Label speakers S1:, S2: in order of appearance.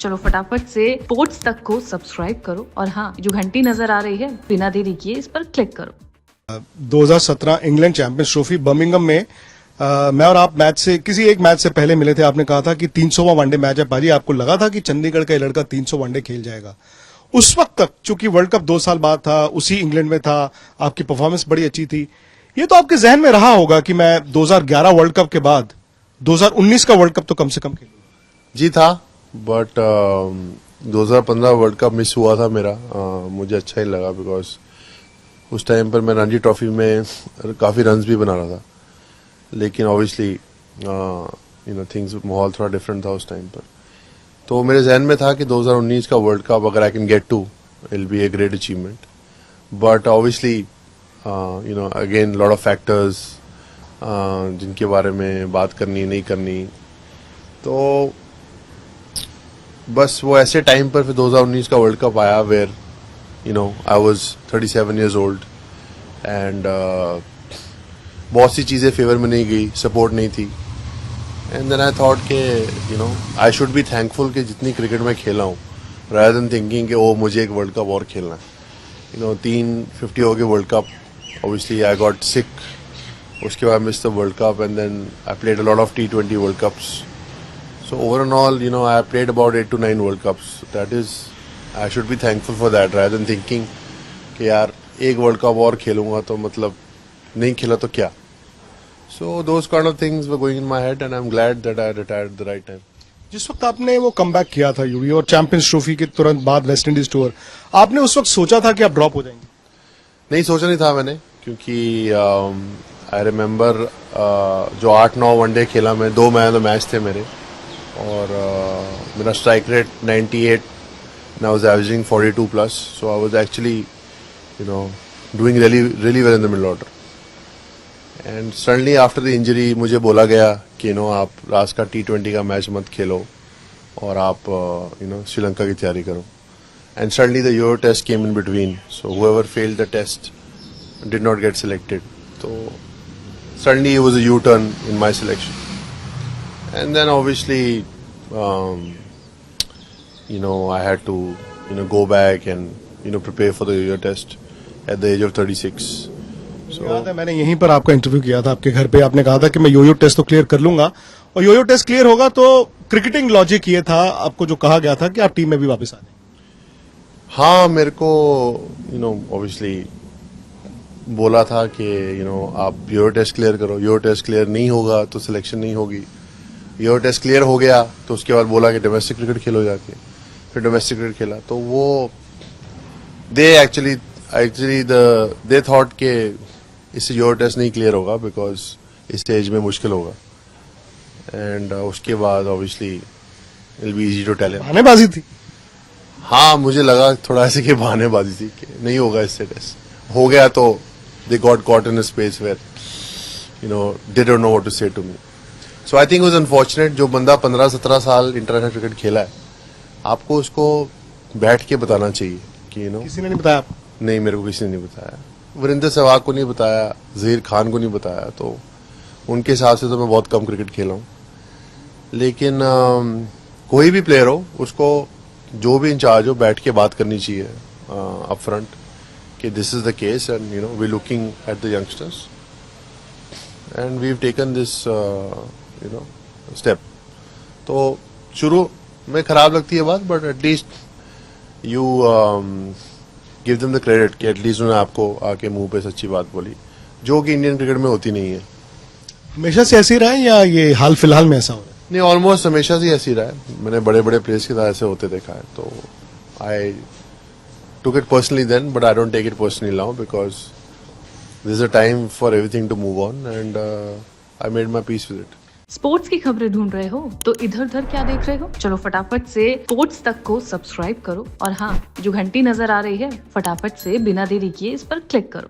S1: चलो फटाफट से स्पोर्ट्स तक को सब्सक्राइब करो और हाँ, जो घंटी नजर आ रही है बिना देरी किए इस पर क्लिक करो।
S2: 2017 इंग्लैंड चैंपियंस ट्रॉफी बर्मिंघम में मैं और आप किसी एक मैच से पहले मिले थे। आपने कहा था कि 300वां वनडे मैच है पाजी, आपको लगा था कि चंडीगढ़ का ये लड़का 300 वनडे खेल जाएगा। उस वक्त तक चूंकि वर्ल्ड कप 2 साल बाद था, उसी इंग्लैंड में था, आपकी परफॉर्मेंस बड़ी अच्छी थी। ये तो आपके जहन में रहा होगा कि मैं 2011 वर्ल्ड कप के बाद 2019 का वर्ल्ड कप तो कम से कम खेलूंगा।
S3: जी था, बट 2015 वर्ल्ड कप मिस हुआ था मेरा। मुझे अच्छा ही लगा बिकॉज उस टाइम पर मैं रणजी ट्रॉफी में काफ़ी रन्स भी बना रहा था, लेकिन ऑब्वियसली थिंग्स माहौल थोड़ा डिफरेंट था उस टाइम पर। तो मेरे जहन में था कि 2019 का वर्ल्ड कप अगर I can get to, it will be a great achievement. But obviously again lot of factors जिनके बारे में बात करनी नहीं करनी, तो बस वो ऐसे टाइम पर फिर 2019 का वर्ल्ड कप आया where I was 37 years old and बहुत सी चीज़ें फेवर में नहीं गई, सपोर्ट नहीं थी। एंड देन आई थॉट के आई शुड बी थैंकफुल कि जितनी क्रिकेट में खेला हूँ, रादर देन थिंकिंग कि ओ मुझे एक वर्ल्ड कप और खेलना है। 350 हो गए world cup, obviously I got sick, उसके बाद miss the world cup and then I played a lot of T20 world cups. So over and all, I played about 8 to 9 World Cups. That is, I should be thankful for that rather than thinking कि यार एक World Cup और खेलूंगा तो मतलब नहीं खेला तो क्या। So those kind of things were going in my head and I'm glad that I retired at the right time.
S2: जिस वक्त आपने वो कमबैक किया था यूवी और चैंपियंस ट्रॉफी के तुरंत बाद वेस्ट इंडीज टूर, आपने उस वक्त सोचा था कि आप ड्रॉप हो जाएंगे?
S3: नहीं सोचा नहीं था मैंने, क्योंकि आई रिमेम्बर जो 8-9 वनडे खेला मैं, 2 मैन ऑफ द मैच थे मेरे, और मेरा strike rate 98 and I was averaging 42 plus, so I was actually doing really well in the middle order. And suddenly after the injury मुझे बोला गया कि आप लास्ट का T20 का मैच मत खेलो और आप श्रीलंका की तैयारी करो। And suddenly the Euro test came in between, so whoever failed the test did not get selected. So suddenly it was a U-turn in my selection. And then obviously, I had to, go back and, prepare for the Euro test at the age of 36. So,
S2: याद है मैंने यहीं पर आपका interview किया था आपके घर पे। आपने कहा था कि मैं योयो टेस्ट तो क्लियर कर लूंगा, और योयो टेस्ट क्लियर होगा तो क्रिकेटिंग लॉजिक ये था आपको जो कहा गया था कि आप टीम में भी वापस आ जाएंगे।
S3: हाँ, मेरे को, obviously बोला था कि, आप यूरो टेस्ट क्लियर करो। यूरो टेस्ट क्लियर नहीं होगा तो सिलेक्शन नहीं होगी। यूरो टेस्ट क्लियर हो गया तो उसके बाद बोला कि डोमेस्टिक क्रिकेट खेलो जाके। फिर डोमेस्टिक क्रिकेट खेला तो वो दे थॉट के इससे यूरो टेस्ट नहीं क्लियर होगा बिकॉज इस एज में मुश्किल होगा। एंड उसके बाद obviously it will be easy to tell.
S2: बहानेबाजी थी।
S3: हाँ, मुझे लगा थोड़ा ऐसे कि बहानेबाजी थी कि नहीं होगा इससे टेस्ट। हो गया तो they got caught in a space where they don't know what to say to me. So I think it was unfortunate. जो बंदा 15-17 साल इंटरनेशनल क्रिकेट खेला है, आपको उसको बैठ के बताना चाहिए कि
S2: किसी ने नहीं बताया आपको?
S3: नहीं, मेरे को किसी ने नहीं बताया। वीरेंद्र सहवाग को नहीं बताया, जहीर खान को नहीं बताया, तो उनके हिसाब से तो मैं बहुत कम क्रिकेट खेला हूँ। लेकिन कोई भी प्लेयर हो, उसको जो भी इंचार्ज हो बैठ के बात करनी चाहिए अप फ्रंट कि this is the case and we looking at the youngsters and we have taken this step. तो शुरू में खराब लगती है बात, but at least you give them the credit कि एटलीस्ट उन्होंने आपको आके मुंह पे सच्ची बात बोली, जो कि इंडियन क्रिकेट में होती नहीं है।
S2: हमेशा से ऐसे ही रहा है या ये हाल फिलहाल में ऐसा हो रहा है?
S3: नहीं, ऑलमोस्ट हमेशा से ऐसी रहा है। मैंने बड़े बड़े प्लेयर्स के साथ ऐसे होते देखा है, तो आई took it personally then, but I don't take it personally now because there's a time for everything to move on and I made my peace with it.
S1: Sports की खबरें ढूंढ रहे हो तो इधर उधर क्या देख रहे हो? चलो फटाफट से स्पोर्ट्स तक को सब्सक्राइब करो और हाँ, जो घंटी नजर आ रही है फटाफट से बिना देरी किए इस पर क्लिक करो।